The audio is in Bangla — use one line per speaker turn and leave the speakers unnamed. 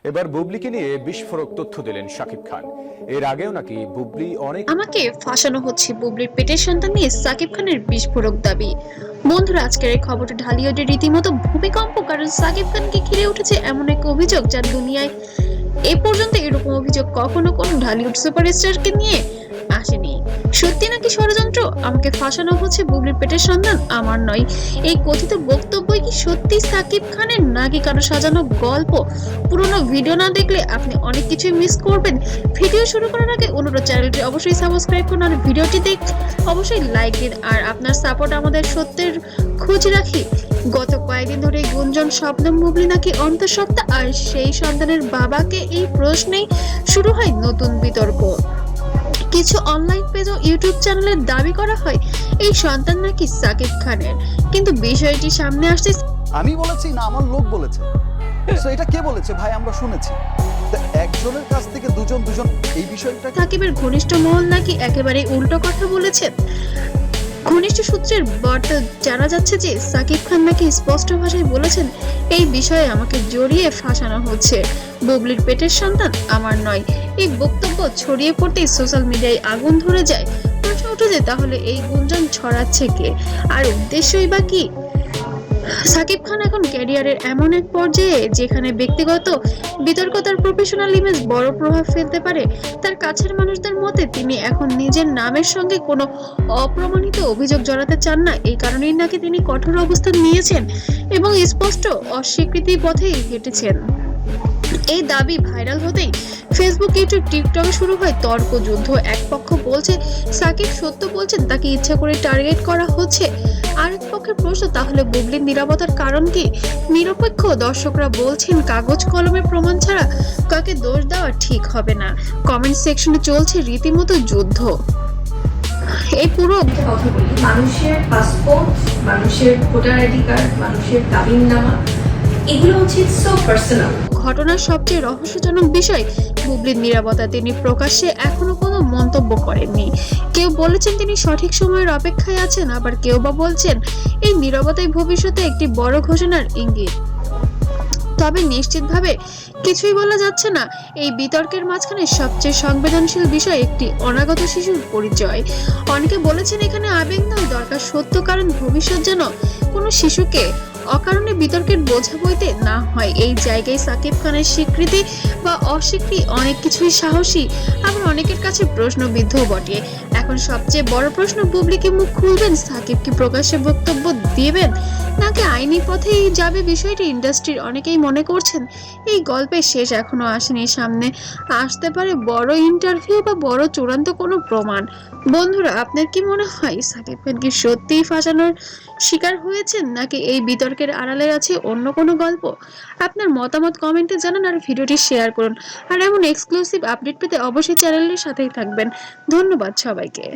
এবার বুবলিকে নিয়ে বিস্ফোরক তথ্য দিলেন শাকিব খান। এর আগেও নাকি বুবলি অনেক
আমাকে ফাঁসানো হচ্ছে, বুবলির পেটের সন্তান নিয়ে সাকিব খানের বিস্ফোরক দাবি। বন্ধুরা, আজকের এই খবরটি ঢালিউডে রীতিমতো ভূমিকম্প, কারণ সাকিব খানকে ঘিরে উঠেছে এমন এক অভিযোগ যার দুনিয়ায় এ পর্যন্ত এরকম অভিযোগ কখনো কোনো ঢালিউড সুপারস্টারকে নিয়ে আসেনি। সত্যি নাকি ষড়যন্ত্র? আমাকে ফাঁসানো হচ্ছে, বুবলির পেটের সন্তান আমার নয়, এই কথিত বক্তব্যই কি সত্যি সাকিব খানের নাকি কারো সাজানো গল্প? পুরোনো ভিডিও না দেখলে আপনি অনেক কিছুই মিস করবেন। ভিডিও শুরু করার আগে অনুরোধ, চ্যানেলটি অবশ্যই সাবস্ক্রাইব করুন আর ভিডিওটি অবশ্যই লাইক দিন। আর আপনার সাপোর্ট আমাদের সত্যের খোঁজ রাখি। গত কয়েকদিন ধরে গুঞ্জন শবনম বুবলি নাকি অন্তঃসত্ত্বা, আর সেই সন্তানের বাবাকে এই প্রশ্নেই শুরু হয় নতুন বিতর্ক। কিছু অনলাইন পেজ ও ইউটিউব চ্যানেলের দাবি করা হয় এই সন্তান নাকি সাকিব খানের, কিন্তু বিষয়টি সামনে আসছে।
আমি বলেছি না আমার লোক বলেছে? তো এটা কে বলেছে ভাই? আমরা শুনেছি তো একজনের কাছ থেকে দুজন এই বিষয়টা।
সাকিবের ঘনিষ্ঠ মহল নাকি একেবারে উল্টো কথা বলেছেন। ঘনিষ্ঠ সূত্রের বার্তা জানা যাচ্ছে যে সাকিব খান নাকি স্পষ্ট ভাষায় বলেছেন, এই বিষয়ে আমাকে জড়িয়ে ফাঁসানো হচ্ছে, বুবলির পেটের সন্তান আমার নয়। এই বক্তব্য ছড়িয়ে পড়তেই সোশ্যাল মিডিয়ায় আগুন ধরে যায়। প্রশ্ন উঠে যে তাহলে এই গুঞ্জন ছড়াচ্ছে কে, আর উদ্দেশ্যই বা কি? সাকিব খান এখন ক্যারিয়ারের এমন এক পর্যায়ে যেখানে ব্যক্তিগত বিতর্ক তার প্রফেশনাল ইমেজ বড় প্রভাব ফেলতে পারে। তার কাছের মানুষদের মতে তিনি এখন নিজের নামের সঙ্গে কোনো অপ্রমাণিত অভিযোগ জড়াতে চান না। এই কারণেই নাকি তিনি কঠোর অবস্থান নিয়েছেন এবং স্পষ্ট অস্বীকৃতির পথেই হেঁটেছেন। এই দাবি ভাইরাল হতেই ফেসবুক, ইউটিউব, টিকটকে শুরু হয় তর্কযুদ্ধ। এক পক্ষ বলছে সাকিব সত্য বলছেন, তাকে ইচ্ছা করে টার্গেট করা হচ্ছে। আরেক পক্ষের প্রশ্ন, তাহলে বুবলির নীরবতার কারণ কি? নিরপেক্ষ দর্শকরা বলছেন কাগজ কলমের প্রমাণ ছাড়া কাকে দোষ দেওয়া ঠিক হবে না। কমেন্ট সেকশনে চলছে রীতিমতো যুদ্ধ। এই পুরো
কথা বলি, মানুষের পাসপোর্ট, মানুষের ভোটার আইডি কার্ড, মানুষের কাবিননামা, এগুলো হচ্ছে সো পার্সোনাল।
ঘটনার সবচেয়ে রহস্যজনক বিষয় বুবলির নীরবতা। তিনি প্রকাশ্যে এখনো কোনো মন্তব্য করেননি। কেউ বলেছেন তিনি সঠিক সময়ের অপেক্ষায় আছেন, আবার কেউ বা বলছেন এই নীরবতাই ভবিষ্যতে একটি বড় ঘোষণার ইঙ্গিত। তবে নিশ্চিতভাবে কিছুই বলা যাচ্ছে না। এই বিতর্কের মাঝখানে সবচেয়ে সংবেদনশীল বিষয় একটি অনাগত শিশুর পরিচয়। অনেকে বলেছেন এখানে আবেগ নয়, দরকার সত্য, কারণ ভবিষ্যৎ যেন কোনো শিশুকে অকারণে বিতর্কের বোঝা বইতে না হয়। এই জায়গায় সাকিব খানের স্বীকৃতি বা অস্বীকৃতি অনেক কিছুই সাহসী, আবার অনেকের কাছে প্রশ্নবিদ্ধ বটে। এখন সবচেয়ে বড় প্রশ্ন, বুবলি কি মুখ খুলবেন? সাকিব কি প্রকাশ্যে বক্তব্য দিবেন, নাকি আইনি পথেই যাবে? বিষয়টি ইন্ডাস্ট্রির অনেকেই মনে করছেন এই গল্পের শেষ এখনো আসেনি। সামনে আসতে পারে বড় ইন্টারভিউ বা বড় চূড়ান্ত কোনো প্রমাণ। বন্ধুরা, আপনার কি মনে হয় সাকিব খান কি সত্যিই ফাঁসানোর শিকার হয়েছেন, নাকি এই বিতর্কের আড়ালে আছে অন্য কোনো গল্প? আপনার মতামত কমেন্টে জানান আর ভিডিওটি শেয়ার করুন। আর এমন এক্সক্লুসিভ আপডেট পেতে অবশ্যই চ্যানেলের সাথেই থাকবেন। ধন্যবাদ সবাইকে।